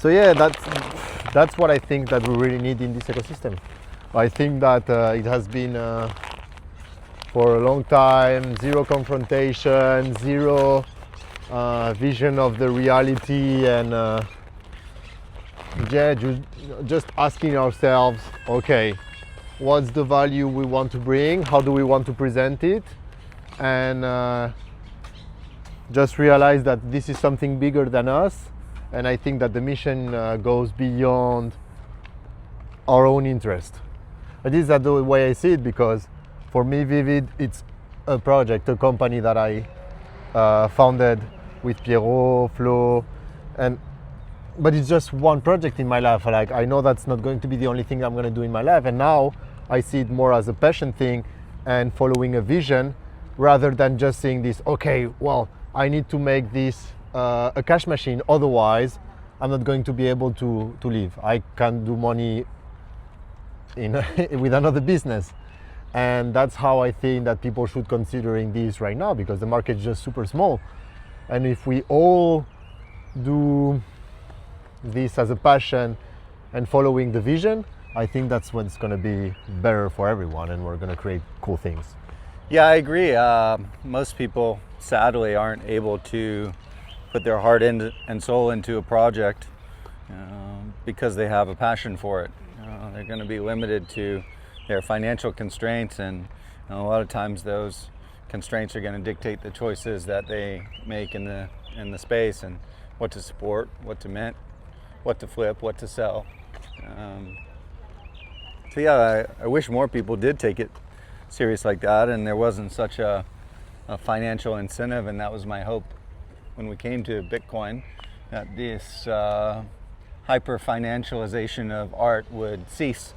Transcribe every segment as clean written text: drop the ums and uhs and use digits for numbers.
So yeah, that's what I think that we really need in this ecosystem. I think that it has been for a long time zero confrontation, zero vision of the reality, and yeah, just asking ourselves, okay, what's the value we want to bring? How do we want to present it? And just realize that this is something bigger than us. And I think that the mission goes beyond our own interest. At least that's the way I see it, because for me, Vivid, it's a project, a company that I founded with Pierrot, Flo, but it's just one project in my life. Like, I know that's not going to be the only thing I'm going to do in my life, and now I see it more as a passion thing and following a vision, rather than just saying this, okay, well, I need to make this a cash machine, otherwise I'm not going to be able to live. I can't do money with another business. And that's how I think that people should considering this right now, because the market is just super small. And if we all do this as a passion and following the vision, I think that's what's going to be better for everyone, and we're going to create cool things. Yeah, I agree. Most people, sadly, aren't able to put their heart and soul into a project because they have a passion for it. They're going to be limited to their financial constraints, and a lot of times those constraints are going to dictate the choices that they make in the space, and what to support, what to mint, what to flip, what to sell. So yeah, I wish more people did take it serious like that, and there wasn't such a financial incentive, and that was my hope when we came to Bitcoin, that this hyper financialization of art would cease.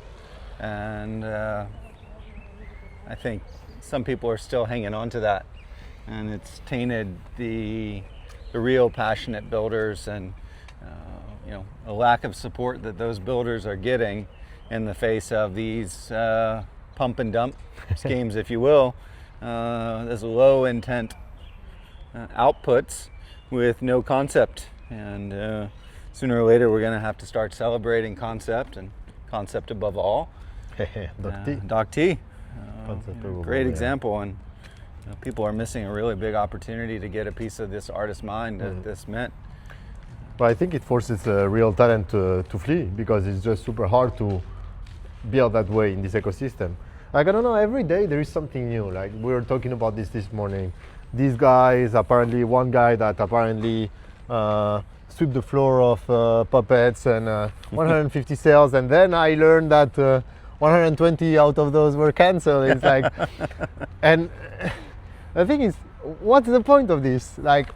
And I think some people are still hanging on to that, and it's tainted the real passionate builders, and a lack of support that those builders are getting in the face of these pump and dump schemes, if you will. There's low intent outputs with no concept, and sooner or later we're going to have to start celebrating concept, and concept above all. Doc T, great example, and people are missing a really big opportunity to get a piece of this artist mind at this mint. But I think it forces real talent to flee, because it's just super hard to build that way in this ecosystem. Like, I don't know, every day there is something new. Like, we were talking about this morning. These guys, apparently one guy that apparently swept the floor of puppets and 150 sales, and then I learned that 120 out of those were canceled. It's like, and the thing is, what's the point of this? Like,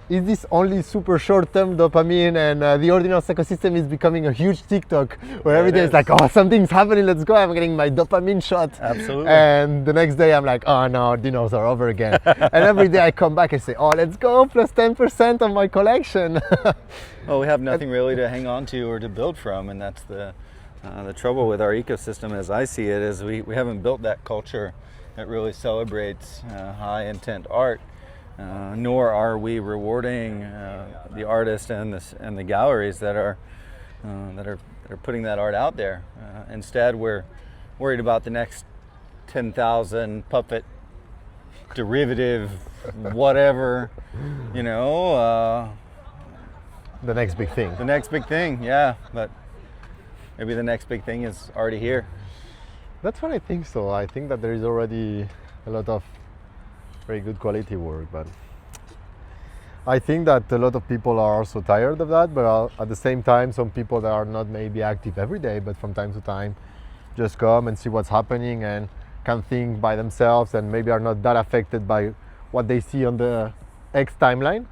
is this only super short-term dopamine, and the Ordinals ecosystem is becoming a huge TikTok where every day it's like, oh, something's happening, let's go, I'm getting my dopamine shot. Absolutely. And the next day I'm like, oh no, dinos are over again. And every day I come back and say, oh, let's go, plus 10% of my collection. Well, we have nothing really to hang on to or to build from, and that's the trouble with our ecosystem, as I see it, is we haven't built that culture that really celebrates high-intent art. Nor are we rewarding the artists and the galleries that are putting that art out there. Instead, we're worried about the next 10,000 puppet derivative, whatever, the next big thing. The next big thing, yeah. But maybe the next big thing is already here. That's what I think. So I think that there is already a lot of very good quality work, but I think that a lot of people are also tired of that. But at the same time, some people that are not maybe active every day, but from time to time just come and see what's happening and can think by themselves, and maybe are not that affected by what they see on the X timeline.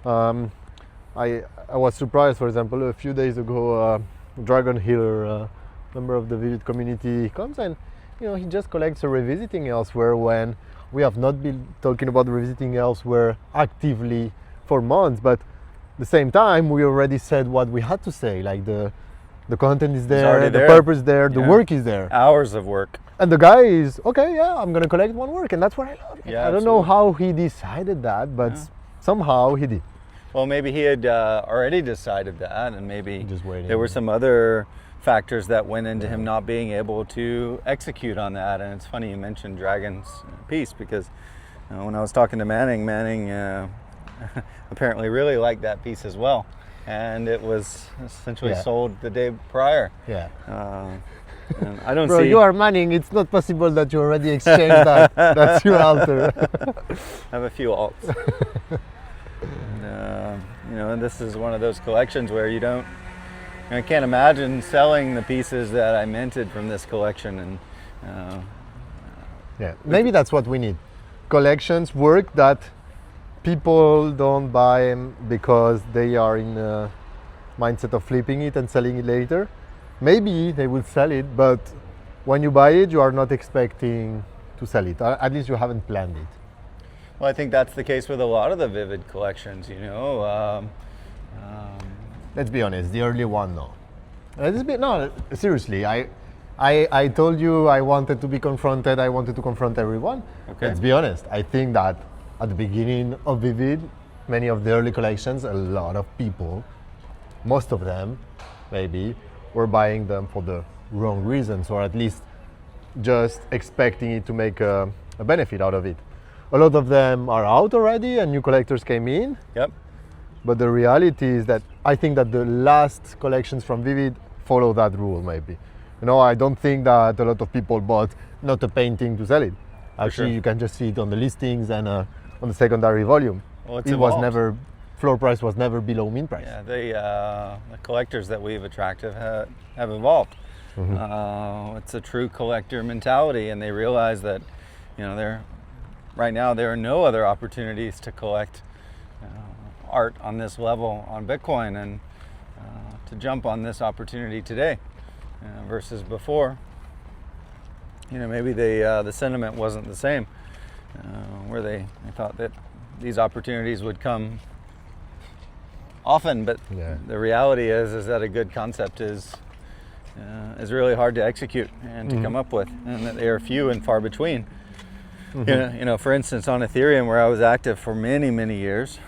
I was surprised, for example, a few days ago, Dragon Healer, member of the Vivid community, comes and he just collects a Revisiting Elsewhere, when we have not been talking about Revisiting Elsewhere actively for months, but at the same time we already said what we had to say. Like, the content is there, the purpose is there, the work is there. Hours of work. And the guy is, okay, yeah, I'm gonna collect one work, and that's what I love. Yeah, I don't know how he decided that, but somehow he did. Well, maybe he had already decided that, and maybe Just waiting. there were some other factors that went into him not being able to execute on that. And it's funny you mentioned Dragon's piece, because when I was talking to Manning apparently really liked that piece as well, and it was essentially sold the day prior. Yeah. And I don't Bro, see. you are Manning. It's not possible that you already exchanged that. That's your alter. I have a few alts. And, and this is one of those collections where I can't imagine selling the pieces that I minted from this collection. And Yeah, maybe that's what we need. Collections work that people don't buy them because they are in a mindset of flipping it and selling it later. Maybe they will sell it, but when you buy it, you are not expecting to sell it. At least you haven't planned it. well, I think that's the case with a lot of the Vivid collections. Let's be honest, the early one, no. No, seriously, I told you I wanted to be confronted, I wanted to confront everyone. Okay. Let's be honest, I think that at the beginning of Vivid, many of the early collections, a lot of people, most of them maybe, were buying them for the wrong reasons, or at least just expecting it to make a benefit out of it. A lot of them are out already and new collectors came in. Yep. But the reality is that I think that the last collections from Vivid follow that rule maybe. I don't think that a lot of people bought not a painting to sell it. Actually, sure. you can just see it on the listings and on the secondary volume. Well, it's it was evolved. never, floor price was never below min price. Yeah, the collectors that we've attracted have evolved. It's a true collector mentality, and they realize that, right now there are no other opportunities to collect art on this level on Bitcoin, and to jump on this opportunity today versus before. Maybe the sentiment wasn't the same, where they thought that these opportunities would come often, but the reality is that a good concept is really hard to execute and to come up with, and that they are few and far between. For instance, on Ethereum, where I was active for many, many years,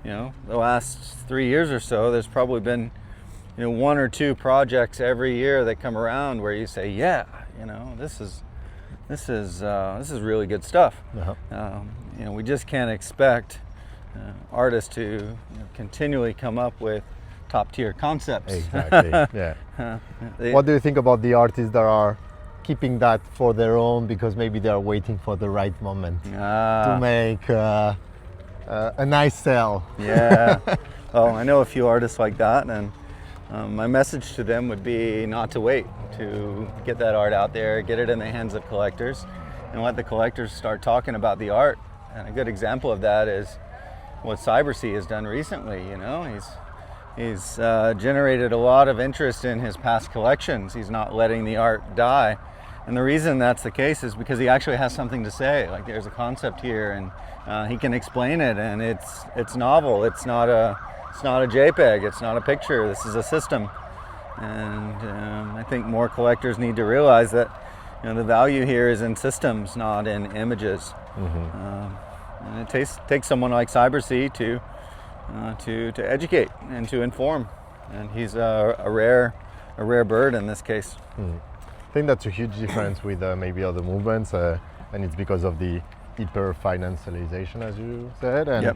the last 3 years or so, there's probably been one or two projects every year that come around where you say, this is really good stuff. We just can't expect artists to continually come up with top tier concepts. Exactly. Yeah. What do you think about the artists that are keeping that for their own because maybe they are waiting for the right moment to make a nice sell? Yeah. Well, I know a few artists like that, and my message to them would be not to wait, to get that art out there, get it in the hands of collectors, and let the collectors start talking about the art. And a good example of that is what CyberSea has done recently. He's generated a lot of interest in his past collections. He's not letting the art die. And the reason that's the case is because he actually has something to say. Like, there's a concept here, and he can explain it, and it's novel. It's not a JPEG. It's not a picture. This is a system. And I think more collectors need to realize that the value here is in systems, not in images. And it takes someone like CyberSea to educate and to inform. And he's a rare bird in this case. I think that's a huge difference with maybe other movements, and it's because of the hyper financialization, as you said. And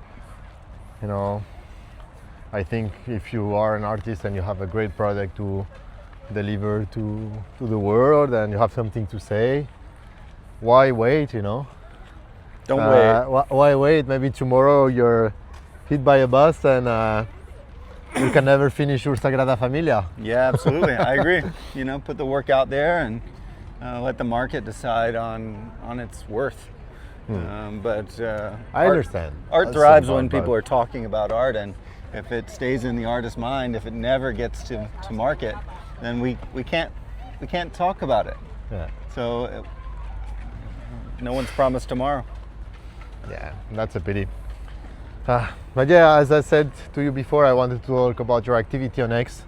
I think if you are an artist and you have a great product to deliver to the world and you have something to say, why wait? Don't wait. Why wait? Maybe tomorrow you're hit by a bus and you can never finish your Sagrada Familia. Yeah, absolutely. I agree. Put the work out there and let the market decide on its worth. But I understand. Art thrives when people are talking about art, and if it stays in the artist's mind, if it never gets to market, then we can't talk about it. Yeah. So no one's promised tomorrow. Yeah, that's a pity. But yeah, as I said to you before, I wanted to talk about your activity on X.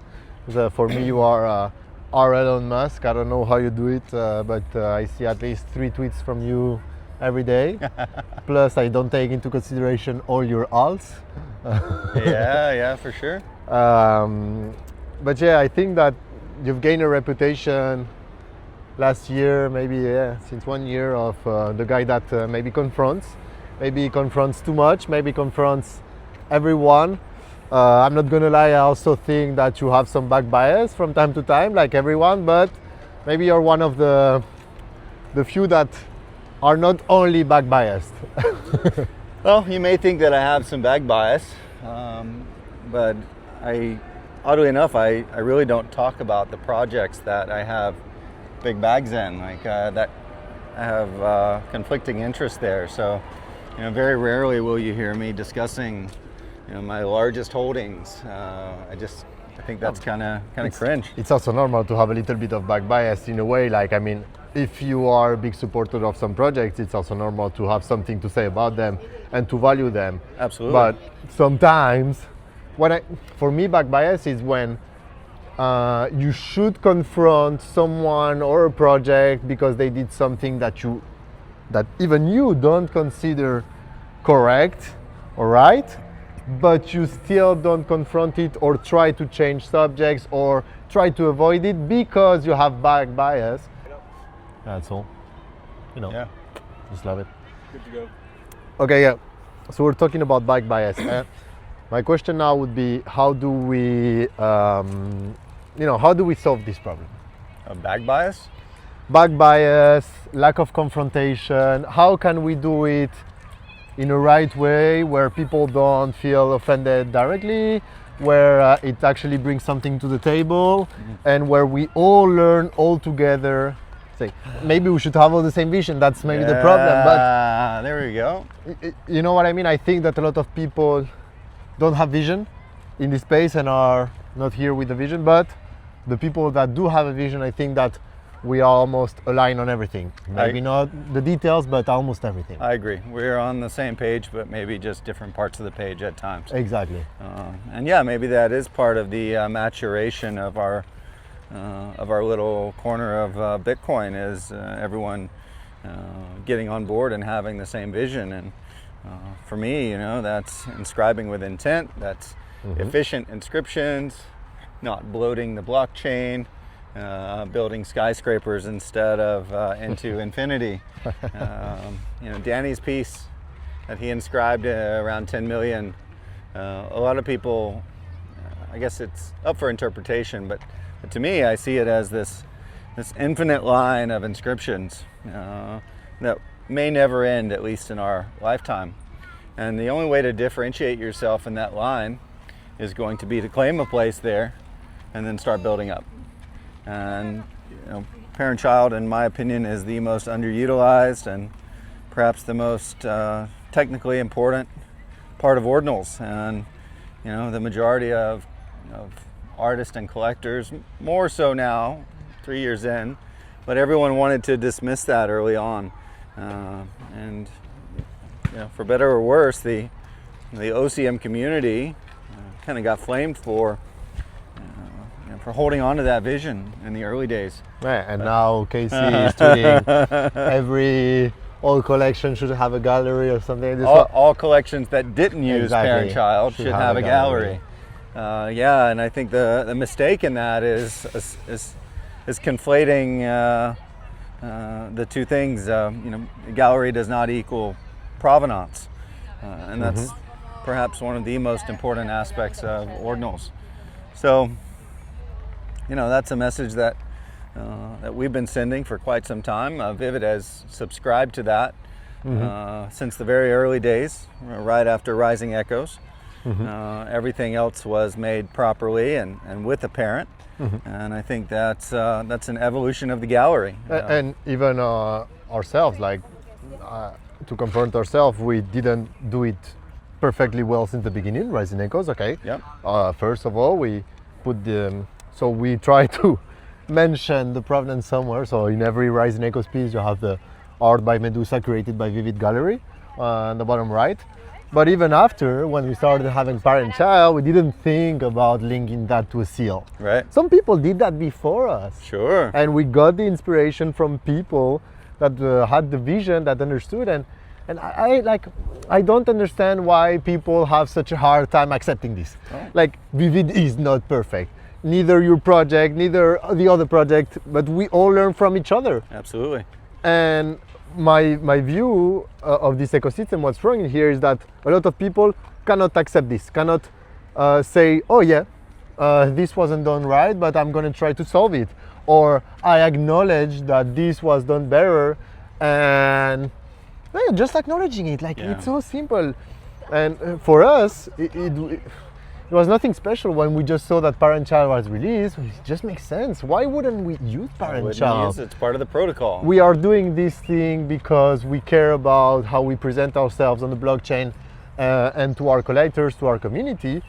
Because, for me, you are our Elon Musk. I don't know how you do it, but I see at least 3 tweets from you every day. Plus, I don't take into consideration all your alts. Yeah, for sure. But yeah, I think that you've gained a reputation last year, maybe since 1 year, of the guy that maybe confronts too much, maybe confronts everyone. I'm not gonna lie, I also think that you have some back bias from time to time, like everyone, but maybe you're one of the few that are not only back biased. Well, you may think that I have some back bias, but oddly enough, I really don't talk about the projects that I have big bags in, like that I have conflicting interests there. So, very rarely will you hear me discussing, my largest holdings. I think that's kind of cringe. It's also normal to have a little bit of back bias in a way. Like, I mean, if you are a big supporter of some projects, it's also normal to have something to say about them and to value them. Absolutely. But sometimes, for me, back bias is when you should confront someone or a project because they did something that even you don't consider correct or right, but you still don't confront it or try to change subjects or try to avoid it because you have back bias. That's all. Yeah. Just love it. Good to go. Okay, yeah. So we're talking about back bias. My question now would be, how do we solve this problem? A back bias? Back bias, lack of confrontation. How can we do it in a right way where people don't feel offended directly, where it actually brings something to the table, and where we all learn all together? Say, maybe we should have all the same vision. That's maybe the problem. But there we go. you know what I mean? I think that a lot of people don't have vision in this space and are not here with the vision. But the people that do have a vision, I think that we are almost aligned on everything. Maybe not the details, but almost everything. I agree. We're on the same page, but maybe just different parts of the page at times. Exactly. And yeah, maybe that is part of the maturation of our little corner of Bitcoin, is everyone getting on board and having the same vision. And for me, that's inscribing with intent. That's efficient inscriptions, not bloating the blockchain. Building skyscrapers instead of into infinity. Danny's piece that he inscribed around 10 million. A lot of people, I guess it's up for interpretation, but to me, I see it as this infinite line of inscriptions that may never end, at least in our lifetime. And the only way to differentiate yourself in that line is going to be to claim a place there and then start building up. And parent-child, in my opinion, is the most underutilized and perhaps the most technically important part of ordinals. And the majority of artists and collectors, more so now, 3 years in, but everyone wanted to dismiss that early on. And for better or worse, the OCM community kind of got flamed for holding on to that vision in the early days. Right, and now Casey is tweeting all collections should have a gallery or something. All collections that didn't use parent-child should have a gallery. And I think the mistake in that is conflating the two things. A gallery does not equal provenance, and that's perhaps one of the most important aspects of ordinals. So, that's a message that we've been sending for quite some time. Vivid has subscribed to that since the very early days, right after Rising Echoes. Everything else was made properly and with a parent, and I think that's an evolution of the gallery. And even ourselves, to confront ourselves, we didn't do it perfectly well since the beginning. Rising Echoes, okay. Yep. First of all, we put so we try to mention the provenance somewhere. So in every Rising Echoes piece, you have the art by Medusa created by Vivid Gallery on the bottom right. But even after, when we started having parent-child, we didn't think about linking that to a seal. Right. Some people did that before us. Sure. And we got the inspiration from people that had the vision, that understood. And And I don't understand why people have such a hard time accepting this. Oh. Like Vivid is not perfect. Neither your project, neither the other project, but we all learn from each other. Absolutely. And my view of this ecosystem, what's wrong here is that a lot of people cannot accept this, cannot say, oh yeah, this wasn't done right, but I'm going to try to solve it. Or I acknowledge that this was done better, and just acknowledging it, like it's so simple. And for us, it was nothing special when we just saw that parent-child was released. It just makes sense. Why wouldn't we use parent-child? It's part of the protocol. We are doing this thing because we care about how we present ourselves on the blockchain and to our collectors, to our community.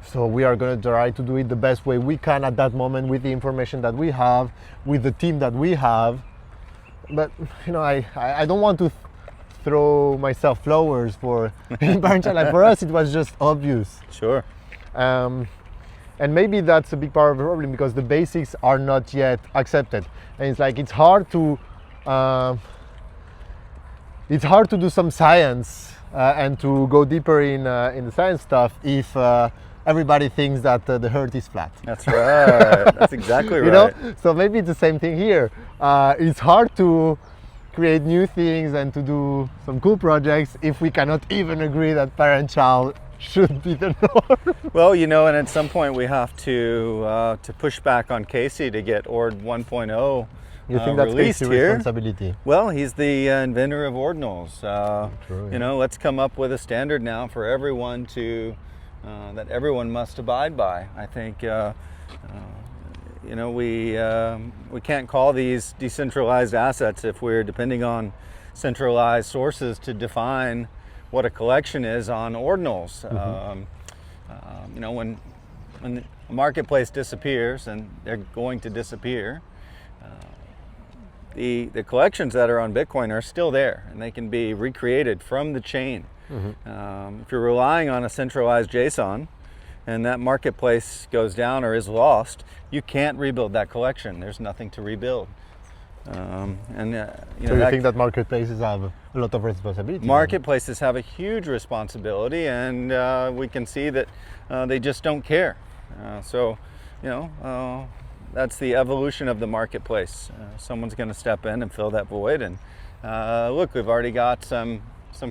So we are going to try to do it the best way we can at that moment with the information that we have, with the team that we have. But I don't want to throw myself flowers for parent-child. Like for us, it was just obvious. Sure. And maybe that's a big part of the problem because the basics are not yet accepted, and it's hard to do some science and to go deeper in the science stuff if everybody thinks that the Earth is flat. That's right. That's exactly right. So maybe it's the same thing here. It's hard to create new things and to do some cool projects if we cannot even agree that parent-child should be the norm. Well, and at some point we have to push back on Casey to get ORD 1.0 You think that's released Casey's here. responsibility? Well, he's the inventor of ordinals. True, yeah. Let's come up with a standard now for everyone to that everyone must abide by. I think we can't call these decentralized assets if we're depending on centralized sources to define what a collection is on ordinals. When a marketplace disappears, and they're going to disappear, the collections that are on Bitcoin are still there, and they can be recreated from the chain. If you're relying on a centralized JSON, and that marketplace goes down or is lost, you can't rebuild that collection. There's nothing to rebuild. So you think that marketplaces have a lot of responsibility? Marketplaces have a huge responsibility, and we can see that they just don't care. That's the evolution of the marketplace. Someone's going to step in and fill that void, and look, we've already got some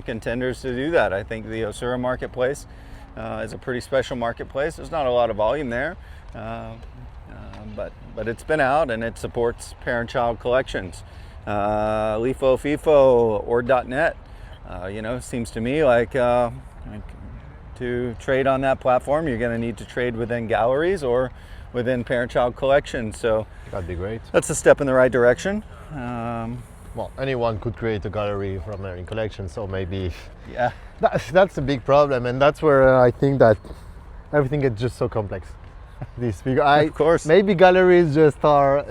contenders to do that. I think the Osura marketplace is a pretty special marketplace. There's not a lot of volume there. But it's been out, and it supports parent-child collections. LIFO, FIFO, or.net, seems to me like to trade on that platform, you're going to need to trade within galleries or within parent-child collections. So that'd be great. That's a step in the right direction. Well, anyone could create a gallery from their collection, so maybe yeah, that's a big problem, and that's where I think that everything gets just so complex. Of course. Maybe galleries just are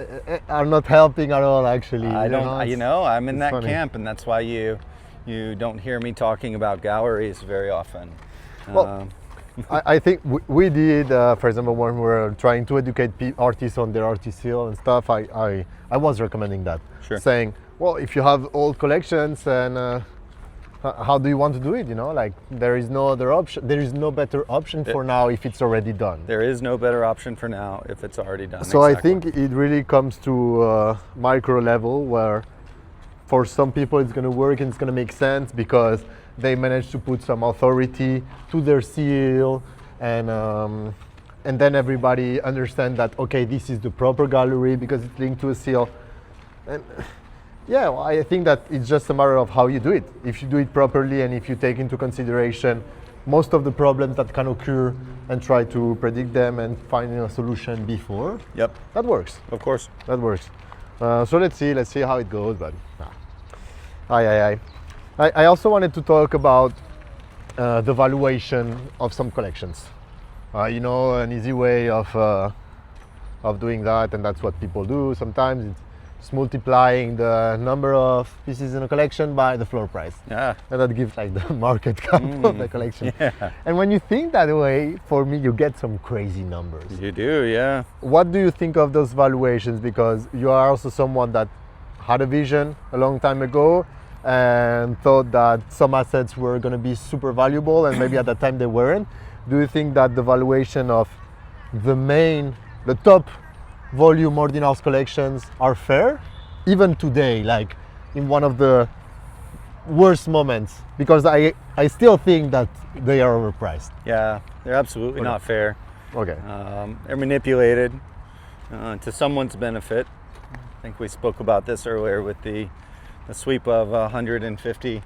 not helping at all. Actually, I'm in that funny. camp, and that's why you don't hear me talking about galleries very often. Well, I think we did, for example, when we were trying to educate artists on their artist seal and stuff. I was recommending that, Sure. saying, well, if you have old collections and how do you want to do it? Like there is no other option. There is no better option for now if it's already done. There is no better option for now if it's already done. So Exactly. I think it really comes to micro level where for some people it's going to work and it's going to make sense because they managed to put some authority to their seal, and then everybody understand that, okay, this is the proper gallery because it's linked to a seal. And yeah, well, I think that it's just a matter of how you do it. If you do it properly and if you take into consideration most of the problems that can occur and try to predict them and find a solution before, Yep, that works. of course. That works. So let's see how it goes. But I also wanted to talk about the valuation of some collections. An easy way of doing that, and that's what people do sometimes. It's multiplying the number of pieces in a collection by the floor price. Yeah. And that gives like the market cap of the collection. Yeah. And when you think that way, for me, you get some crazy numbers. You do, yeah. What do you think of those valuations? Because you are also someone that had a vision a long time ago and thought that some assets were going to be super valuable, and maybe at that time they weren't. Do you think that the valuation of the top volume ordinals collections are fair, even today, like in one of the worst moments? Because I still think that they are overpriced. Yeah, they're absolutely not fair. Okay. They're manipulated to someone's benefit. I think we spoke about this earlier with the sweep of 150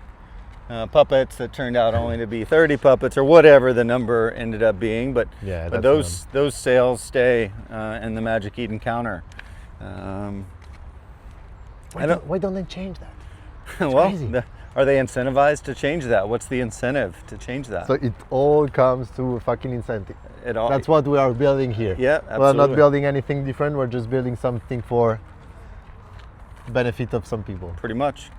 puppets that turned out only to be 30 puppets, or whatever the number ended up being. But those sales stay in the Magic Eden counter. Why don't they change that? Well, are they incentivized to change that? What's the incentive to change that? So it all comes to fucking incentive. That's what we are building here. Yeah, absolutely. We're not building anything different. We're just building something for benefit of some people. Pretty much.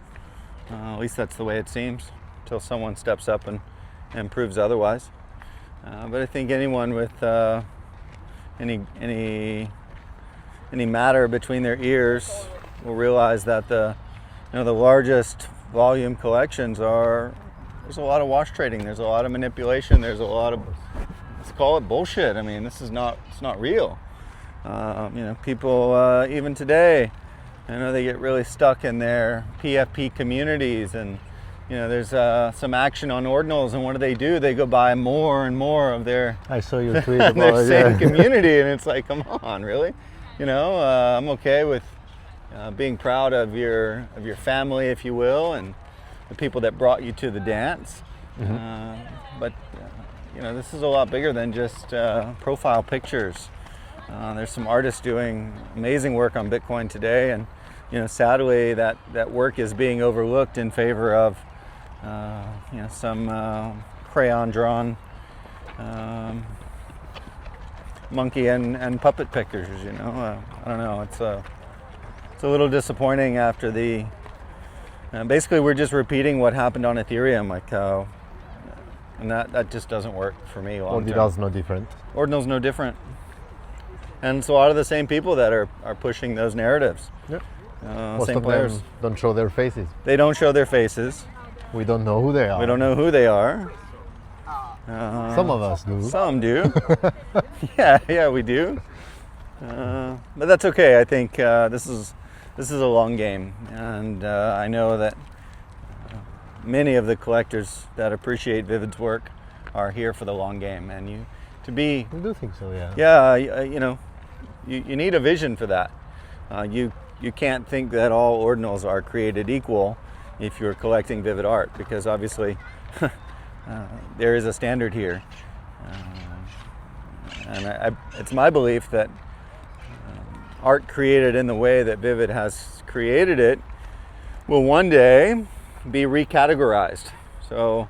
At least that's the way it seems, until someone steps up and proves otherwise. But I think anyone with any matter between their ears will realize that the largest volume collections there's a lot of wash trading, there's a lot of manipulation, there's a lot of, let's call it bullshit. I mean, it's not real. People even today, they get really stuck in their PFP communities, and there's some action on ordinals, and what do? They go buy more and more of their I saw your tweet about their same community, and it's like, come on, really? I'm okay with being proud of your family, if you will, and the people that brought you to the dance. But this is a lot bigger than just profile pictures. There's some artists doing amazing work on Bitcoin today, and sadly that work is being overlooked in favor of some crayon drawn monkey and puppet pictures. I don't know. It's a little disappointing after the. Basically, we're just repeating what happened on Ethereum, and that just doesn't work for me long term. Ordinal's no different. Ordinal's no different, and it's a lot of the same people that are pushing those narratives. Yep. Most same of players. them don't show their faces. They don't show their faces. We don't know who they are. We don't know who they are. Some of us do. Some do. yeah, we do. But that's okay. I think this is a long game, and I know that many of the collectors that appreciate Vivid's work are here for the long game, and I do think so. Yeah. Yeah, you need a vision for that. You can't think that all ordinals are created equal if you're collecting Vivid art, because obviously there is a standard here, and it's my belief that art created in the way that Vivid has created it will one day be recategorized. So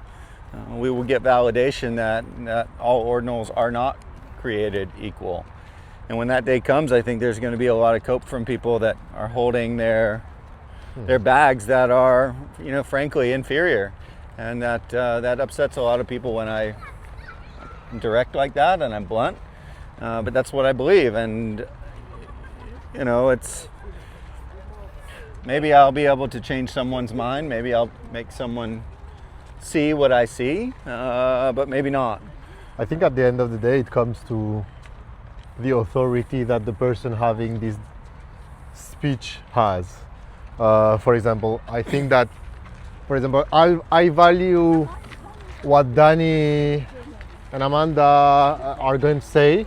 we will get validation that all ordinals are not created equal. And when that day comes, I think there's going to be a lot of cope from people that are holding their bags that are, frankly inferior, and that upsets a lot of people when I'm direct like that and I'm blunt. But that's what I believe, and it's maybe I'll be able to change someone's mind. Maybe I'll make someone see what I see, but maybe not. I think at the end of the day, it comes to the authority that the person having this speech has. For example, I think that, I value what Danny and Amanda are going to say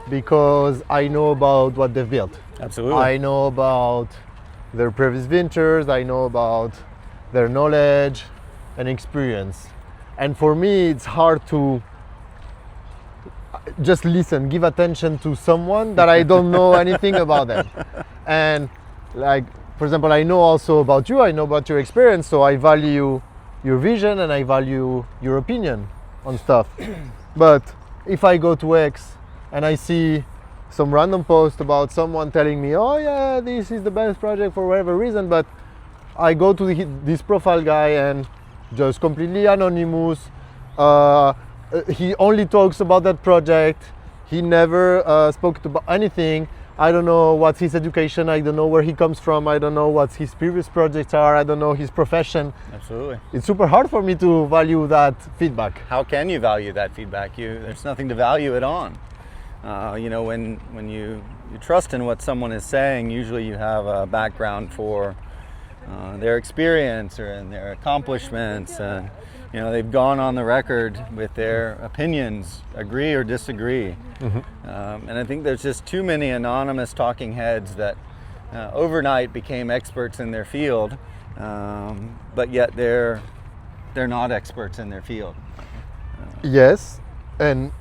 because I know about what they've built. Absolutely. I know about their previous ventures, I know about their knowledge and experience. And for me, it's hard to just listen, give attention to someone that I don't know anything about them. And for example, I know also about you, I know about your experience, so I value your vision and I value your opinion on stuff. But if I go to X and I see some random post about someone telling me, oh yeah, this is the best project for whatever reason, but I go to this profile guy and just completely anonymous, he only talks about that project, he never spoke about anything, I don't know what's his education, I don't know where he comes from, I don't know what his previous projects are, I don't know his profession. Absolutely. It's super hard for me to value that feedback. How can you value that feedback? There's nothing to value it on. When you trust in what someone is saying, usually you have a background for their experience and their accomplishments, and they've gone on the record with their opinions, agree or disagree. And I think there's just too many anonymous talking heads that overnight became experts in their field, but yet they're not experts in their field. Yes, and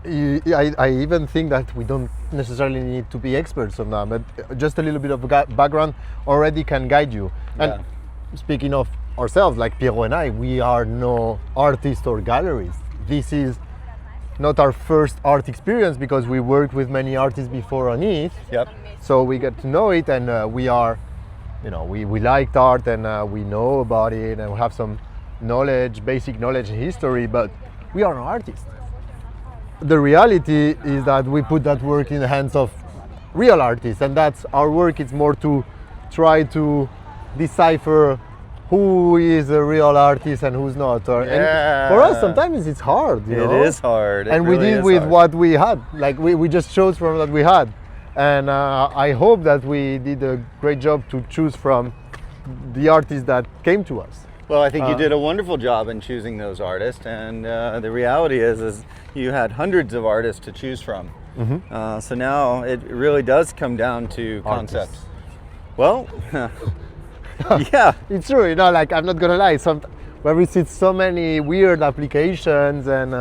I even think that we don't necessarily need to be experts on that, but just a little bit of background already can guide you. And speaking of ourselves, like Piero and I, we are no artists or galleries. This is not our first art experience because we worked with many artists before on it. Yep. So we get to know it, and we are, we liked art, and we know about it, and we have some knowledge, basic knowledge and history, but we are no artists. The reality is that we put that work in the hands of real artists, and that's our work. It's more to try to decipher who is a real artist and who's not. And for us, sometimes it's hard. It is hard. And we did with what we had. Like we just chose from what we had. And I hope that we did a great job to choose from the artists that came to us. Well, I think you did a wonderful job in choosing those artists, and the reality is you had hundreds of artists to choose from. So now it really does come down to concepts. Well, yeah, it's true. Like I'm not gonna lie. Where we see so many weird applications, and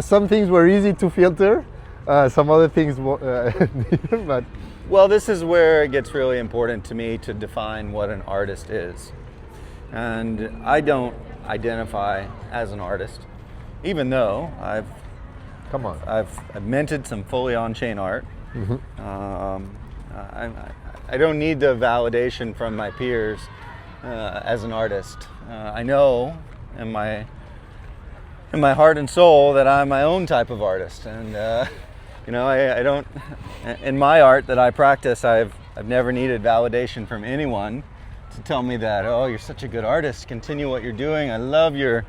some things were easy to filter, some other things, but. Well, this is where it gets really important to me to define what an artist is. And I don't identify as an artist, even though I've minted some fully on-chain art. I don't need the validation from my peers as an artist. I know in my heart and soul that I'm my own type of artist, and I don't, in my art that I practice, I've never needed validation from anyone to tell me that, oh, you're such a good artist, continue what you're doing, I love your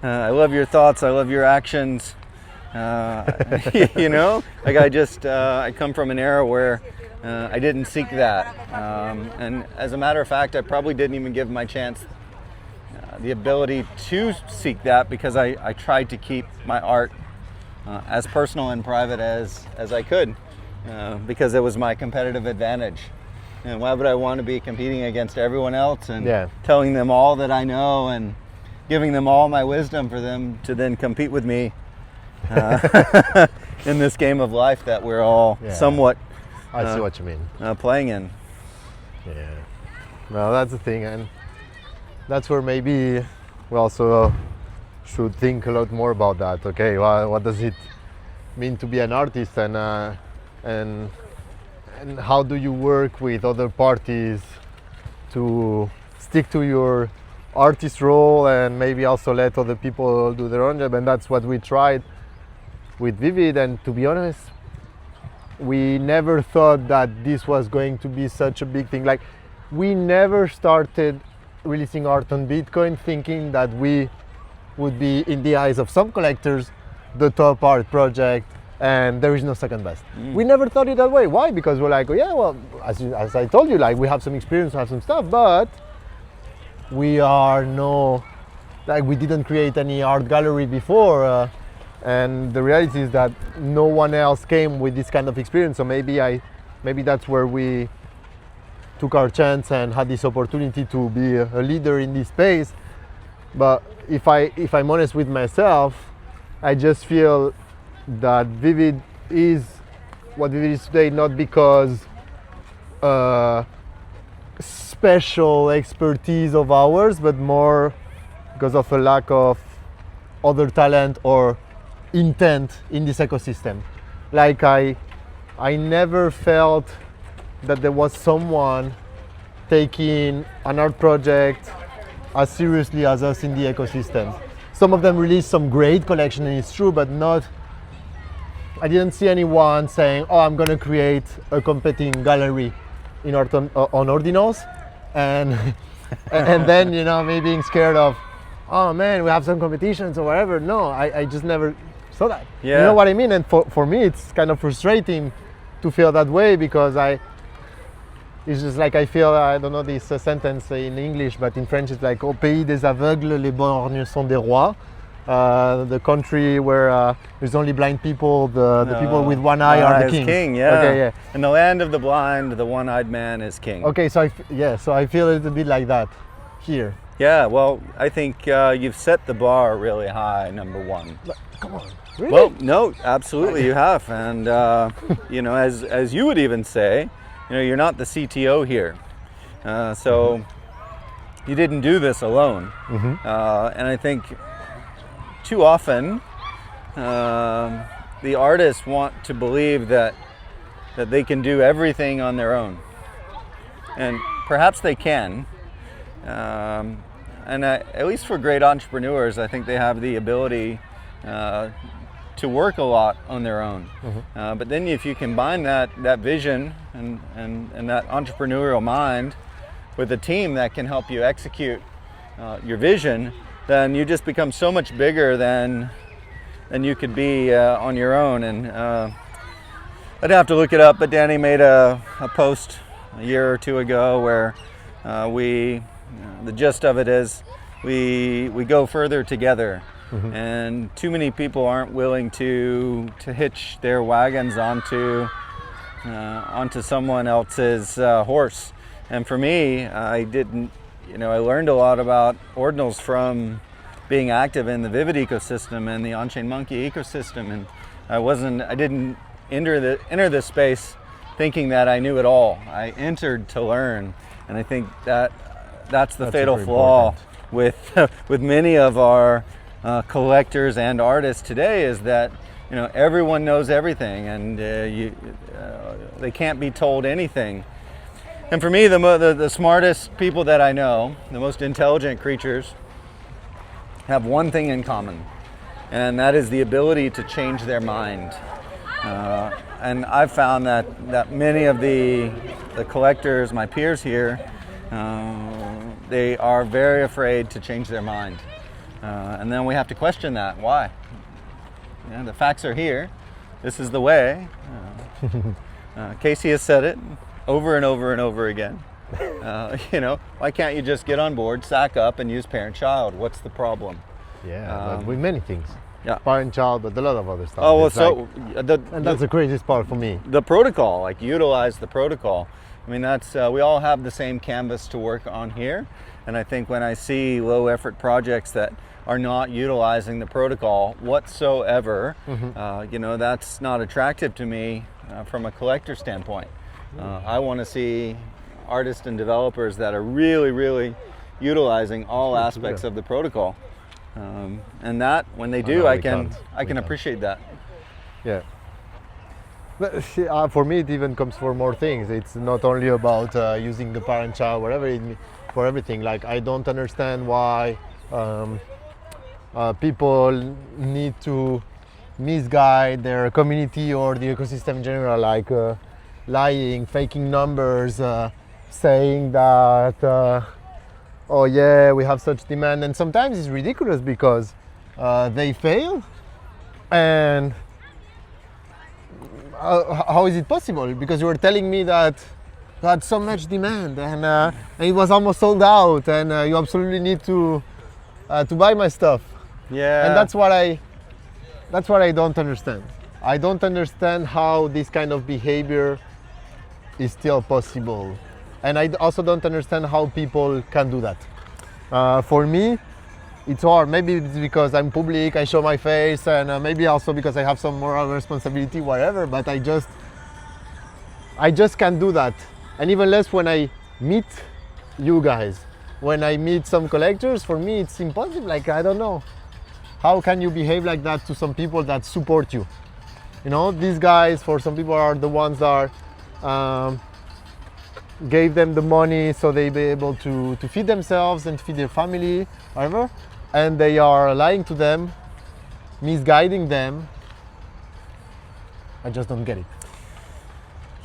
thoughts, I love your actions. Like I come from an era where I didn't seek that. And as a matter of fact, I probably didn't even give my chance the ability to seek that, because I tried to keep my art as personal and private as I could, because it was my competitive advantage. And why would I want to be competing against everyone else and telling them all that I know and giving them all my wisdom for them to then compete with me in this game of life that we're all somewhat I see what you mean. Playing in. Yeah. Well, that's the thing, and that's where maybe we also should think a lot more about that. Okay, well, what does it mean to be an artist, and how do you work with other parties to stick to your artist role and maybe also let other people do their own job? And that's what we tried with Vivid, and to be honest, we never thought that this was going to be such a big thing. Like, we never started releasing art on Bitcoin thinking that we would be, in the eyes of some collectors, the top art project and there is no second best. We never thought it that way. Why? Because we're like, oh, yeah, well, as I told you, like, we have some experience, we have some stuff, but we are we didn't create any art gallery before, and the reality is that no one else came with this kind of experience. So maybe that's where we took our chance and had this opportunity to be a leader in this space. But if I'm honest with myself, I just feel that Vivid is what Vivid is today, not because special expertise of ours, but more because of a lack of other talent or intent in this ecosystem. Like, I never felt that there was someone taking an art project as seriously as us in the ecosystem. Some of them released some great collection, and it's true, but not I didn't see anyone saying, "Oh, I'm gonna create a competing gallery in on Ordinals," and and then me being scared of, "Oh man, we have some competitions or whatever." No, I just never saw that. Yeah. You know what I mean? And for me, it's kind of frustrating to feel that way because it's just like I feel, I don't know this sentence in English, but in French it's like, "Au pays des aveugles, les borgnes sont des rois." The country where there's only blind people, the people with one eye are the kings. King, yeah. Okay, yeah. In the land of the blind, the one-eyed man is king. Okay, so I feel a little bit like that here. Yeah, well, I think you've set the bar really high, number one. But, come on, really? Well, no, absolutely you have, and as you would even say, you're not the CTO here, so you didn't do this alone, and I think too often the artists want to believe that they can do everything on their own, and perhaps they can. And at least for great entrepreneurs, I think they have the ability to work a lot on their own. But then if you combine that vision and that entrepreneurial mind with a team that can help you execute your vision, then you just become so much bigger than you could be on your own. And I'd have to look it up, but Danny made a post a year or two ago where the gist of it is we go further together, and too many people aren't willing to hitch their wagons onto someone else's horse. And for me, I learned a lot about ordinals from being active in the Vivid ecosystem and the On-Chain Monkey ecosystem, and I didn't enter this space thinking that I knew it all. I entered to learn, and I think that's the fatal flaw with many of our collectors and artists today, is that everyone knows everything, and they can't be told anything. And for me, the smartest people that I know, the most intelligent creatures, have one thing in common, and that is the ability to change their mind. And I've found that many of the collectors, my peers here, they are very afraid to change their mind. And then we have to question that. Why? The facts are here. This is the way. Casey has said it over and over and over again. Why can't you just get on board, sack up, and use parent-child? What's the problem? Yeah, but with many things. Yeah. Parent-child, but a lot of other stuff. Oh, well, and that's the craziest part for me. The protocol, like utilize the protocol. I mean, that's we all have the same canvas to work on here, and I think when I see low-effort projects that are not utilizing the protocol whatsoever, that's not attractive to me from a collector standpoint. I want to see artists and developers that are really, really utilizing all aspects of the protocol, and that when they do, I can appreciate that. Yeah. But for me, it even comes for more things. It's not only about using the parent-child, whatever, for everything. Like, I don't understand why people need to misguide their community or the ecosystem in general, like lying, faking numbers, saying that, oh yeah, we have such demand. And sometimes it's ridiculous because they fail, and how is it possible? Because you were telling me that you had so much demand, and it was almost sold out, and you absolutely need to buy my stuff. Yeah. And that's what I don't understand. I don't understand how this kind of behavior is still possible, and I also don't understand how people can do that. For me, it's hard. Maybe it's because I'm public, I show my face, and maybe also because I have some moral responsibility, whatever, but I just can't do that. And even less when I meet you guys. When I meet some collectors, for me it's impossible. Like, I don't know. How can you behave like that to some people that support you? These guys, for some people, are the ones that gave them the money so they be able to feed themselves and feed their family, whatever. And they are lying to them, misguiding them, I just don't get it.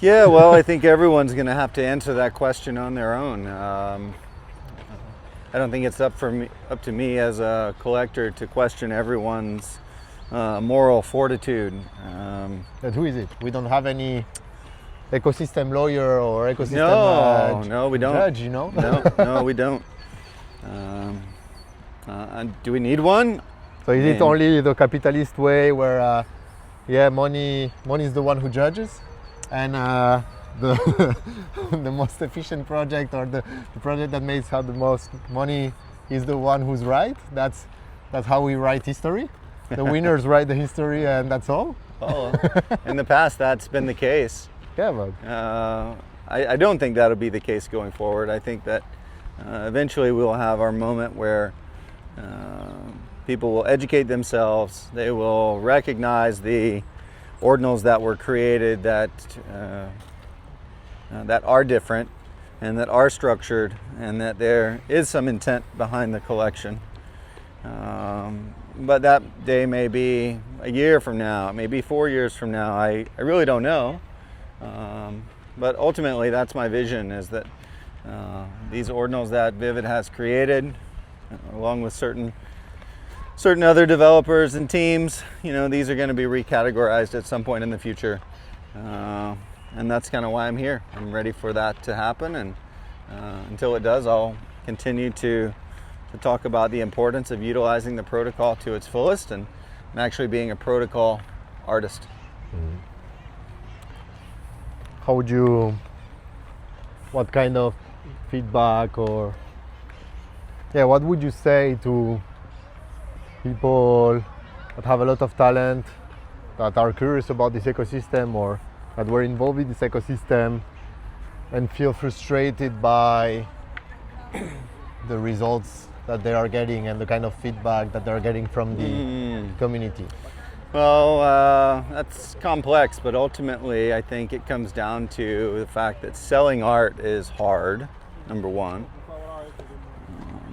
Yeah, well, I think everyone's going to have to answer that question on their own. I don't think it's up to me as a collector to question everyone's moral fortitude. But who is it? We don't have any ecosystem lawyer or ecosystem no, we don't. judge, you know? No, we don't. Do we need one? So is it only the capitalist way where, money is the one who judges, and the the most efficient project or the project that makes out the most money is the one who's right? That's how we write history. The winners write the history, and that's all. Oh, in the past, that's been the case. Yeah, but I don't think that'll be the case going forward. I think that eventually we'll have our moment where people will educate themselves. They will recognize the ordinals that were created that are different and that are structured, and that there is some intent behind the collection. But that day may be a year from now, maybe 4 years from now. I really don't know. But ultimately, that's my vision, is that these ordinals that Vivid has created, along with certain other developers and teams, these are going to be recategorized at some point in the future. And that's kind of why I'm here. I'm ready for that to happen, and until it does, I'll continue to talk about the importance of utilizing the protocol to its fullest and actually being a protocol artist. Mm-hmm. What kind of feedback what would you say to people that have a lot of talent, that are curious about this ecosystem, or that were involved in this ecosystem and feel frustrated by the results that they are getting and the kind of feedback that they're getting from the community? Well, that's complex, but ultimately I think it comes down to the fact that selling art is hard, number one.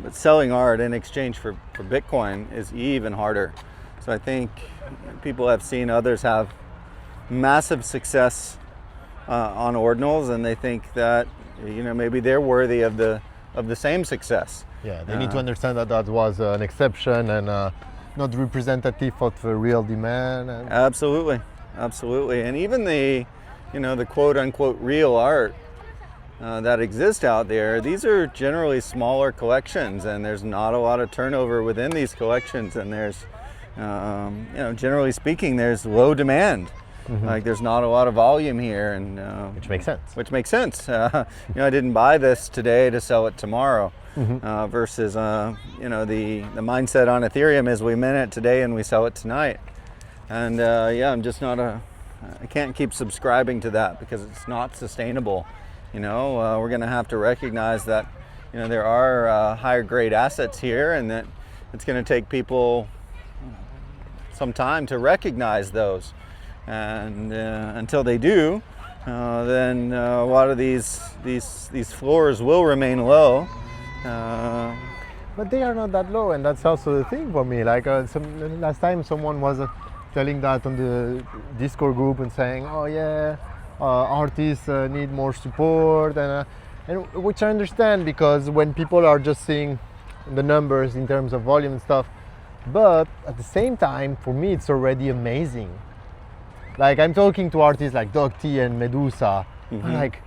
But selling art in exchange for Bitcoin is even harder. So I think people have seen others have massive success on ordinals, and they think that maybe they're worthy of the same success. Yeah, they need to understand that was an exception and not representative of the real demand. Absolutely, and even the quote unquote real art that exists out there, these are generally smaller collections, and there's not a lot of turnover within these collections, and there's generally speaking, there's low demand. Mm-hmm. Like, there's not a lot of volume here, and which makes sense. I didn't buy this today to sell it tomorrow. Mm-hmm. Versus the mindset on Ethereum is we mint it today and we sell it tonight. And I'm just not I can't keep subscribing to that, because it's not sustainable. We're going to have to recognize that there are higher grade assets here, and that it's going to take people some time to recognize those. And until they do, then a lot of these floors will remain low. But they are not that low, and that's also the thing for me. Like last time, someone was telling that on the Discord group and saying, "Oh yeah, artists need more support," and which I understand, because when people are just seeing the numbers in terms of volume and stuff. But at the same time, for me, it's already amazing. Like, I'm talking to artists like Dog T and Medusa. Mm-hmm. I'm like,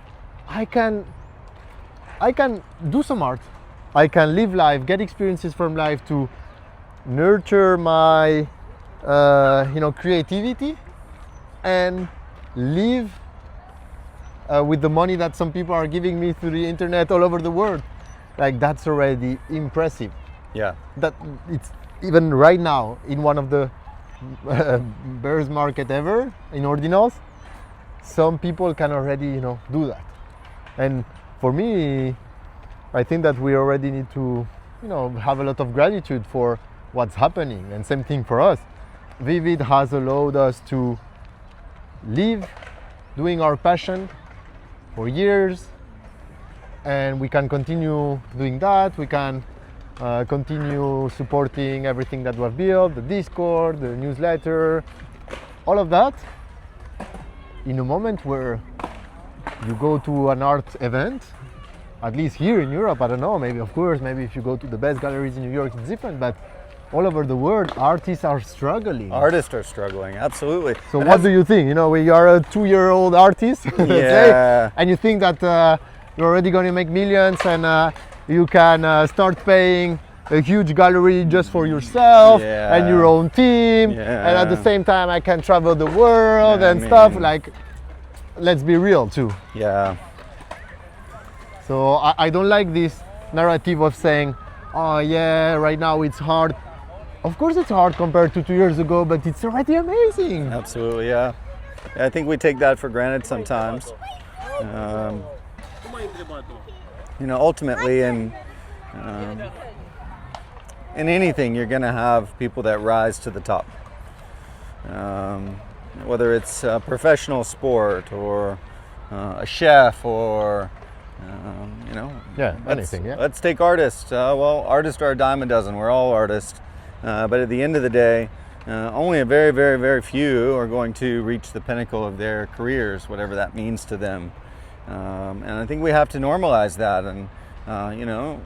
I can do some art. I can live life, get experiences from life to nurture my, creativity, and live with the money that some people are giving me through the internet all over the world. Like, that's already impressive. Yeah. That it's even right now in one of the bears market ever in ordinals, some people can already do that. And for me, I think that we already need to have a lot of gratitude for what's happening. And same thing for us. Vivid has allowed us to live doing our passion for years, and we can continue doing that. We can continue supporting everything that we've built, the Discord, the newsletter, all of that. in a moment where you go to an art event, at least here in Europe, I don't know, maybe of course, maybe if you go to the best galleries in New York, it's different, but all over the world, artists are struggling. Artists are struggling, absolutely. So what do you think? You know, when you are a 2-year-old artist, let's say, and you think that you're already going to make millions and you can start paying a huge gallery just for yourself and your own team, and at the same time I can travel the world and stuff, like, let's be real too. Yeah. So I don't like this narrative of saying, oh yeah, right now it's hard. Of course it's hard compared to 2 years ago, but it's already amazing. Absolutely, yeah. I think we take that for granted sometimes. You know, ultimately in anything, you're going to have people that rise to the top. Whether it's a professional sport or a chef or, you know. Anything, Let's take artists. Well, artists are a dime a dozen. We're all artists. But at the end of the day, only a very, very, very few are going to reach the pinnacle of their careers, whatever that means to them. And I think we have to normalize that. And, you know,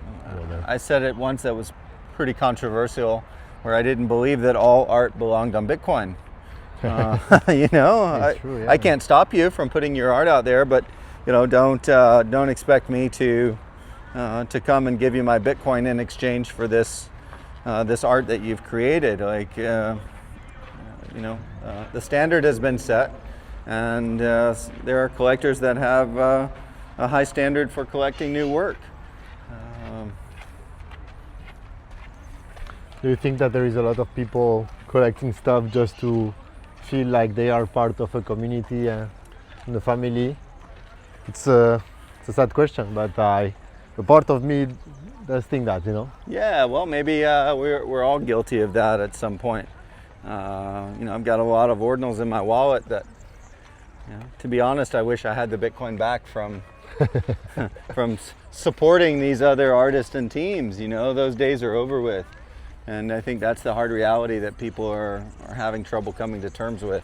I said it once that was pretty controversial, where I didn't believe that all art belonged on Bitcoin. You know, true, I can't stop you from putting your art out there, but you know, don't expect me to come and give you my Bitcoin in exchange for this art that you've created. Like, you know, the standard has been set, and there are collectors that have a high standard for collecting new work. Do you think that there is a lot of people collecting stuff just to feel like they are part of a community and a family? It's a sad question, but a part of me does think that, you know. Yeah, well, maybe we're all guilty of that at some point. You know, I've got a lot of ordinals in my wallet that, you know, to be honest, I wish I had the Bitcoin back from from supporting these other artists and teams. You know, those days are over with. And I think that's the hard reality that people are having trouble coming to terms with.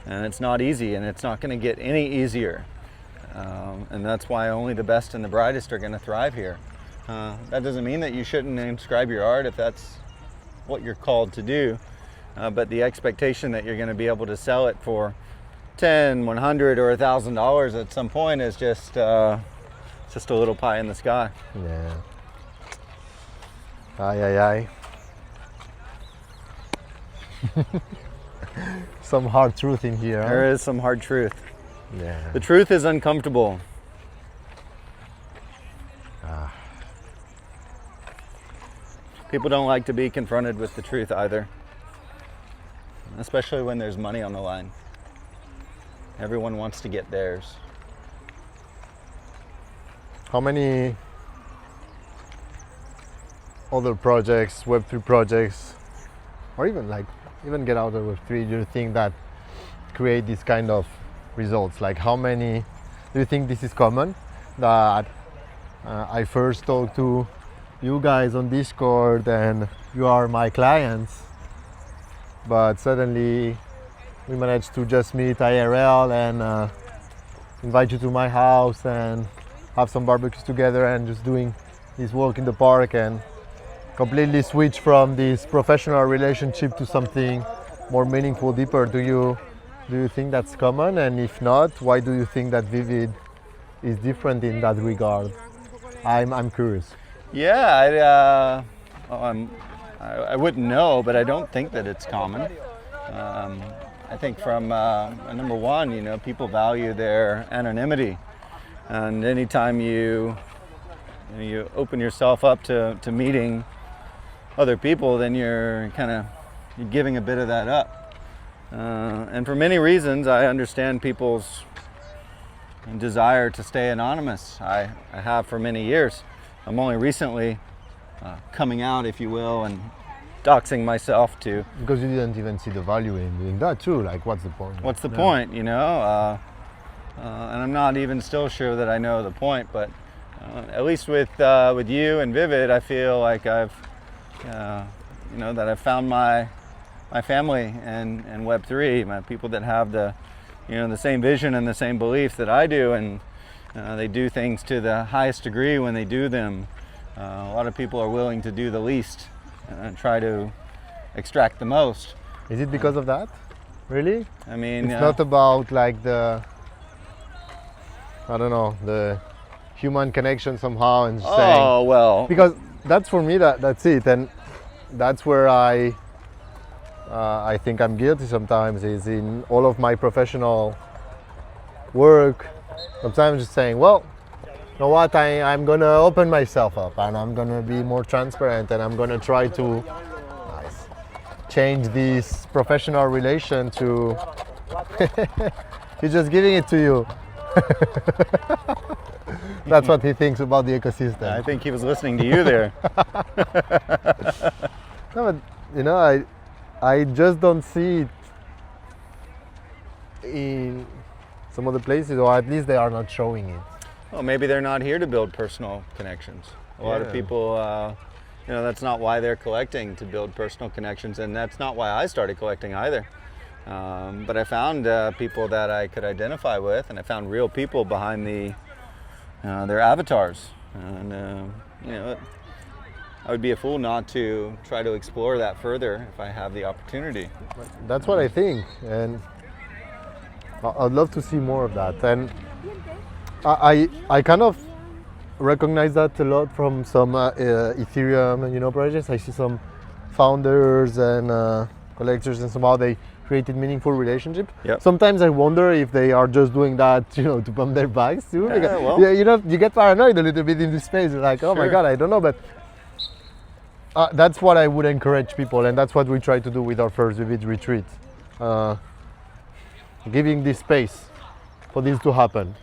And it's not easy, and it's not going to get any easier. And that's why only the best and the brightest are going to thrive here. That doesn't mean that you shouldn't inscribe your art if that's what you're called to do. But the expectation that you're going to be able to sell it for $10, $100, or $1,000 at some point is just a little pie in the sky. Yeah. Aye. Some hard truth in here. There is some hard truth. Yeah. The truth is uncomfortable. People don't like to be confronted with the truth either, especially when there's money on the line. Everyone wants to get theirs. How many other projects, Web3 projects, or even get out of Web3, do you think that create this kind of results? Like, how many do you think this is common? That I first talked to you guys on Discord and you are my clients, but suddenly we managed to just meet IRL and invite you to my house and have some barbecues together and just doing this walk in the park and completely switch from this professional relationship to something more meaningful, deeper. Do you think that's common? And if not, why do you think that Vivid is different in that regard? I'm curious. Yeah, I wouldn't know, but I don't think that it's common. I think from number one, you know, people value their anonymity, and anytime you open yourself up to meeting other people, then you're giving a bit of that up. And for many reasons, I understand people's desire to stay anonymous. I have for many years. I'm only recently coming out, if you will, and doxing myself to. Because you didn't even see the value in doing that too. Like, what's the point? What's the point, you know? And I'm not even still sure that I know the point, but at least with you and Vivid, I feel like I've found my family and Web3, my people that have the the same vision and the same beliefs that I do, and they do things to the highest degree when they do them. A lot of people are willing to do the least and try to extract the most. Is it because of that? Really? I mean, it's not about like the human connection somehow and saying, well, because that's for me, that's it, and that's where I think I'm guilty sometimes, is in all of my professional work. Sometimes just saying, well, you know what, I'm gonna open myself up and I'm gonna be more transparent and I'm gonna try to change this professional relation to he's just giving it to you. That's what he thinks about the ecosystem. I think he was listening to you there. No, but I just don't see it in some other places, or at least they are not showing it. Well, maybe they're not here to build personal connections. A lot of people, that's not why they're collecting, to build personal connections, and that's not why I started collecting either. But I found people that I could identify with, and I found real people behind their avatars. And I would be a fool not to try to explore that further if I have the opportunity. That's what I think, and I'd love to see more of that. And I kind of recognize that a lot from some Ethereum, projects. I see some founders and collectors, and somehow they created meaningful relationship. Yep. Sometimes I wonder if they are just doing that, to pump their bags too. Yeah, well. You get paranoid a little bit in this space. You're like, oh my God, I don't know, but that's what I would encourage people, and that's what we try to do with our first Vivid retreat, giving this space for this to happen.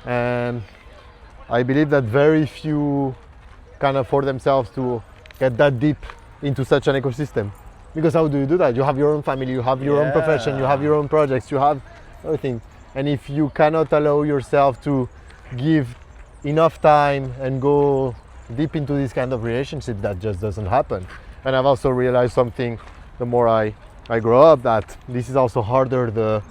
And I believe that very few can afford themselves to get that deep into such an ecosystem. Because how do you do that? You have your own family, you have your own profession, you have your own projects, you have everything. And if you cannot allow yourself to give enough time and go deep into this kind of relationship, that just doesn't happen. And I've also realized something, the more I grow up, that this is also harder the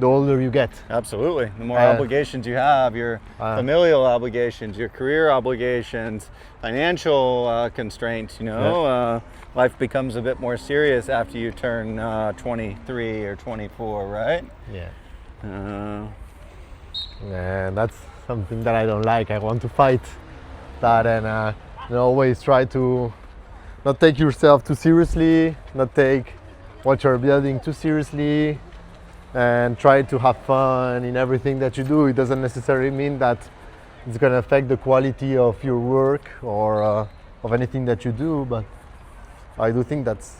older you get. Absolutely. The more obligations you have, your familial obligations, your career obligations, financial constraints, life becomes a bit more serious after you turn 23 or 24, right? Yeah. And that's something that I don't like. I want to fight that, and always try to not take yourself too seriously, not take what you're building too seriously, and try to have fun in everything that you do. It doesn't necessarily mean that it's going to affect the quality of your work or of anything that you do, but I do think that's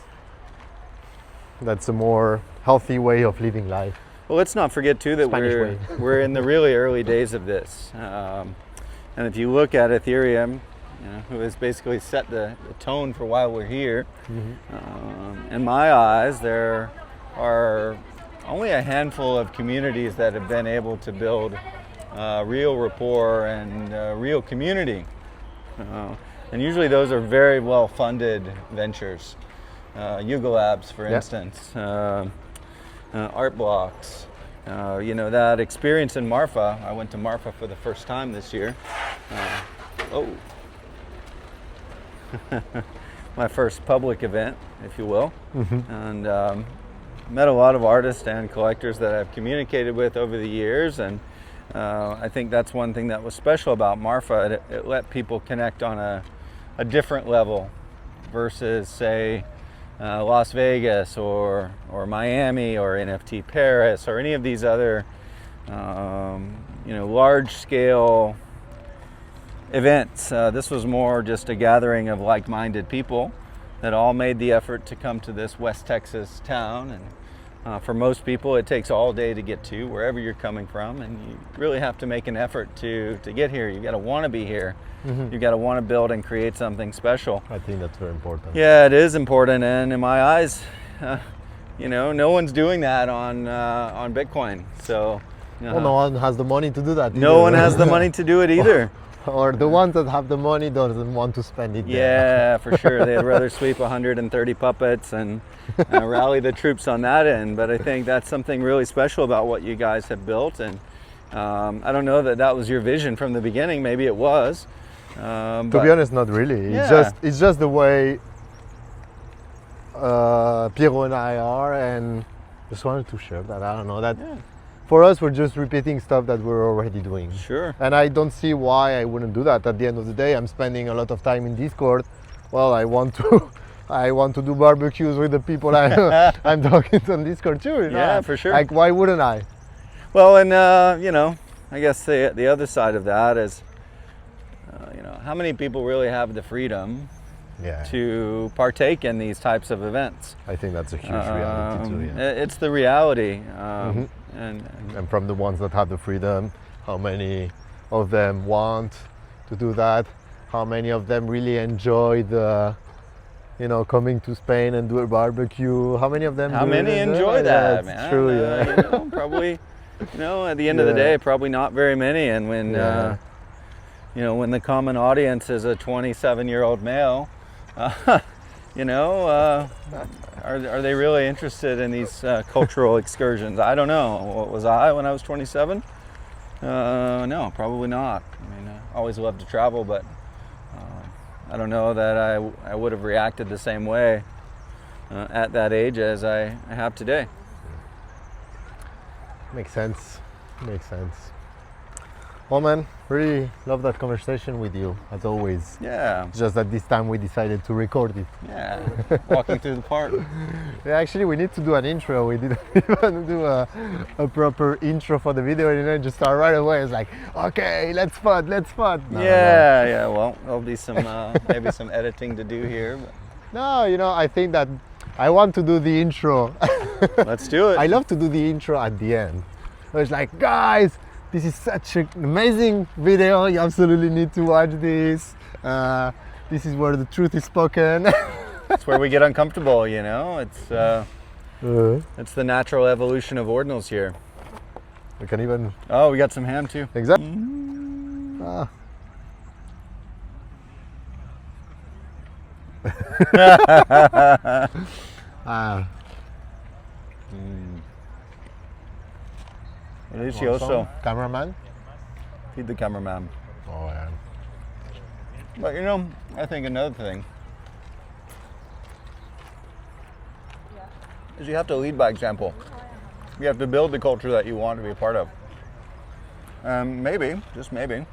a more healthy way of living life. Well, let's not forget too that we're in the really early days of this. And if you look at Ethereum, who has basically set the tone for why we're here, in my eyes, there are only a handful of communities that have been able to build real rapport and real community. And usually those are very well-funded ventures. Yuga Labs, for instance, Art Blocks. That experience in Marfa, I went to Marfa for the first time this year. My first public event, if you will. And met a lot of artists and collectors that I've communicated with over the years, and I think that's one thing that was special about Marfa. It let people connect on a different level versus, say, Las Vegas or Miami or NFT Paris or any of these other large-scale events. This was more just a gathering of like-minded people that all made the effort to come to this West Texas town. And for most people, it takes all day to get to wherever you're coming from, and you really have to make an effort to get here. You got to want to be here. You got to want to build and create something special. I think that's very important. Yeah, it is important, and in my eyes, no one's doing that on Bitcoin. So well, no one has the money to do that either. No one has the money to do it either. or the ones that have the money doesn't want to spend it there. Yeah, for sure. They'd rather sweep 130 puppets and rally the troops on that end. But I think that's something really special about what you guys have built. And I don't know that that was your vision from the beginning. Maybe it was. To be honest, not really. Yeah. It's just the way Piero and I are, and just wanted to share that. I don't know that. Yeah. For us, we're just repeating stuff that we're already doing. Sure. And I don't see why I wouldn't do that. At the end of the day, I'm spending a lot of time in Discord. Well, I want to do barbecues with the people I'm talking to on Discord too. Yeah, for sure. Like, why wouldn't I? Well, and I guess the other side of that is, how many people really have the freedom to partake in these types of events? I think that's a huge reality too. Yeah. It's the reality. And from the ones that have the freedom, how many of them want to do that? How many of them really enjoy the, coming to Spain and do a barbecue? How many of them? Enjoy that, man? It's true, yeah. Probably, at the end of the day, probably not very many. And when, when the common audience is a 27-year-old male, are they really interested in these cultural excursions? I don't know. What was I when I was 27? No, probably not. I mean, I always loved to travel, but I don't know that I would have reacted the same way at that age as I have today. Makes sense. Well, man, really love that conversation with you, as always. Yeah. It's just that this time we decided to record it. Yeah, walking through the park. Yeah, actually, we need to do an intro. We didn't even do a proper intro for the video, and then just start right away. It's like, okay, let's spot. No, yeah. Well, there'll be some maybe some editing to do here. But. No, I think that I want to do the intro. Let's do it. I love to do the intro at the end. It's like, guys, this is such an amazing video. You absolutely need to watch this. This is where the truth is spoken. That's where we get uncomfortable, It's it's the natural evolution of ordinals here. We can even. Oh, we got some ham too. Exactly. Delicioso. Cameraman? Feed the cameraman. Oh, yeah. But I think another thing is you have to lead by example. You have to build the culture that you want to be a part of. Maybe, just maybe,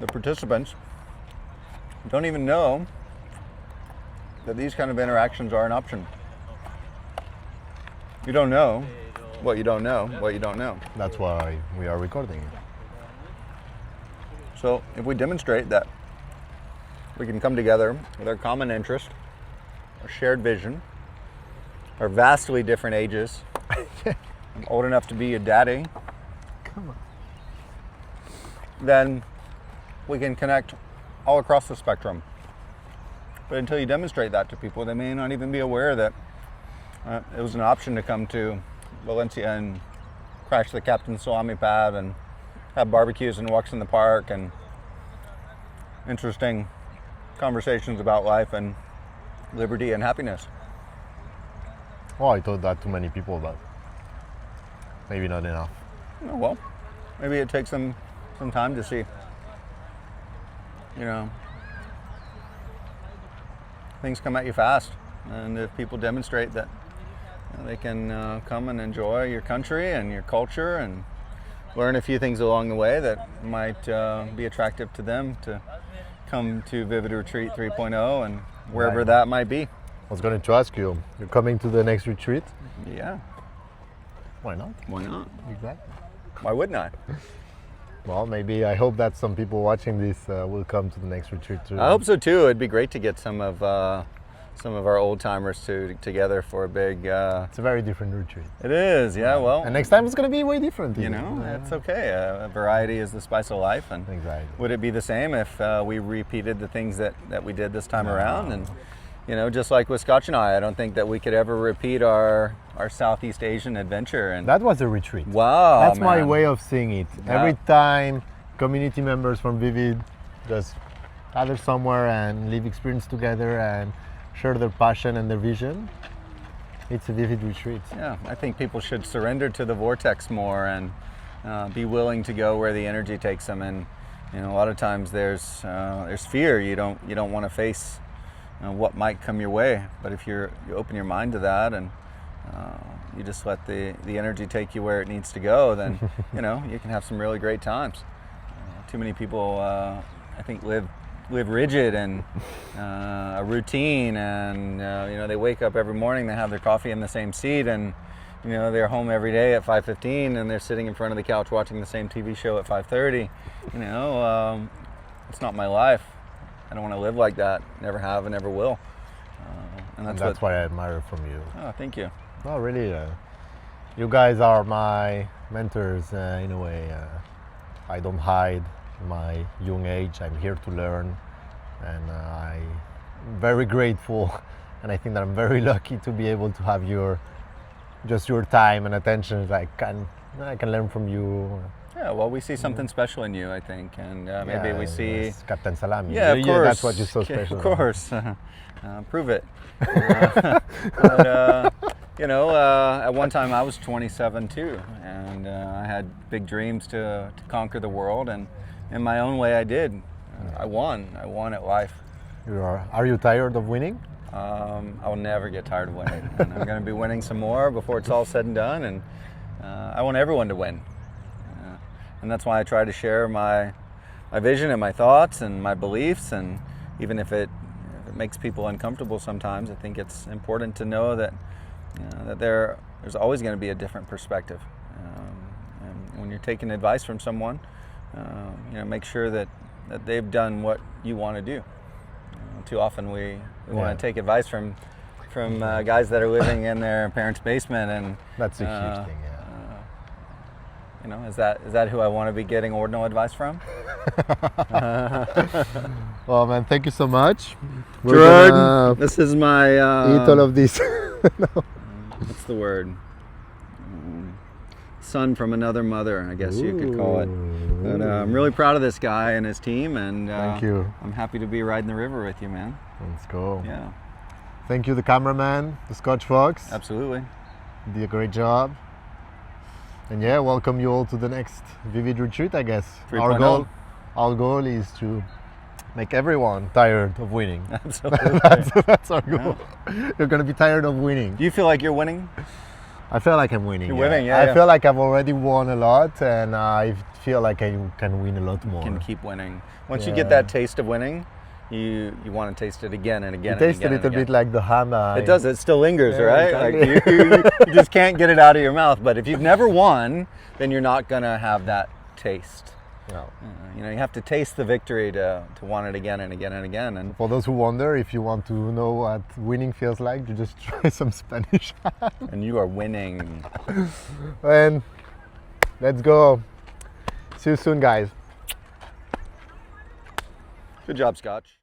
the participants don't even know that these kind of interactions are an option. You don't know what you don't know, what you don't know. That's why we are recording it. So if we demonstrate that we can come together with our common interest, our shared vision, our vastly different ages. I'm old enough to be a daddy. Come on. Then we can connect all across the spectrum. But until you demonstrate that to people, they may not even be aware that it was an option to come to Valencia and crash the Captain Salami pad and have barbecues and walks in the park and interesting conversations about life and liberty and happiness. Oh, I told that to many people, but maybe not enough. Oh, well, maybe it takes some time to see. Things come at you fast, and if people demonstrate that they can come and enjoy your country and your culture and learn a few things along the way that might be attractive to them to come to Vivid Retreat 3.0 and wherever that might be. I was going to ask you, you're coming to the next retreat? Yeah. Why not? Why not? Exactly. Why wouldn't I? Well, maybe I hope that some people watching this will come to the next retreat too. I hope so too. It'd be great to get some of our old timers together for a big. It's a very different retreat. It is, yeah. Well, and next time it's going to be way different. That's okay. Variety is the spice of life, and exactly. Would it be the same if we repeated the things that we did this time around? And just like with Scotch and I don't think that we could ever repeat our Southeast Asian adventure. And that was a retreat. Wow, that's man. my way of seeing it. Yeah. Every time community members from Vivid just gather somewhere and live experience together and share their passion and their vision. It's a Vivid retreat. Yeah, I think people should surrender to the vortex more and be willing to go where the energy takes them. And you know, a lot of times there's fear. You don't want to face what might come your way. But if you open your mind to that and you just let the energy take you where it needs to go, then you know, you can have some really great times. Too many people, I think, live rigid and a routine, and you know, they wake up every morning, they have their coffee in the same seat, and you know, they're home every day at 5:15, and they're sitting in front of the couch watching the same TV show at 5:30. You know, it's not my life. I don't want to live like that. Never have and never will. And that's what I admire from you. Oh, thank you. No, really, you guys are my mentors in a way. I don't hide my young age. I'm here to learn, and I'm very grateful, and I think that I'm very lucky to be able to have your time and attention. I can learn from you. Yeah, well, we see something special in you, I think, and maybe we see Captain Salami. Yeah, of course. That's what you're so special. Of course, prove it. But, you know, at one time I was 27 too, and I had big dreams to conquer the world, and in my own way I did. I won at life. Are you tired of winning? I'll never get tired of winning, and I'm going to be winning some more before it's all said and done, and I want everyone to win. And that's why I try to share my vision and my thoughts and my beliefs, and even if it makes people uncomfortable sometimes, I think it's important to know that that there's always going to be a different perspective. And when you're taking advice from someone, you know, make sure that they've done what you want to do. Too often we want to take advice from guys that are living in their parents' basement, and that's a huge thing. Yeah. You know, is that who I want to be getting ordinal advice from? Well, man, thank you so much. Gerard, this is my eat all of this. No. What's the word? Son from another mother, I guess you could call it. But I'm really proud of this guy and his team, and thank you. I'm happy to be riding the river with you, man. Let's go. Yeah. Thank you, the cameraman, the Scotch Fox. Absolutely. You did a great job. And yeah, welcome you all to the next Vivid retreat, I guess. 3.0. Our goal is to make everyone tired of winning. Absolutely. that's our goal. Yeah. You're going to be tired of winning. Do you feel like you're winning? I feel like I'm winning. You're winning, yeah. I feel like I've already won a lot, and I feel like I can win a lot more. You can keep winning. Once you get that taste of winning, you want to taste it again and again. It tastes a little bit like the ham. It does. It still lingers, Yeah, right? exactly. Like you just can't get it out of your mouth. But if you've never won, then you're not gonna have that taste. No. You know, you have to taste the victory to want it again and again and again. And for those who wonder, if you want to know what winning feels like, you just try some Spanish. And you are winning. And let's go. See you soon, guys. Good job, Scotch.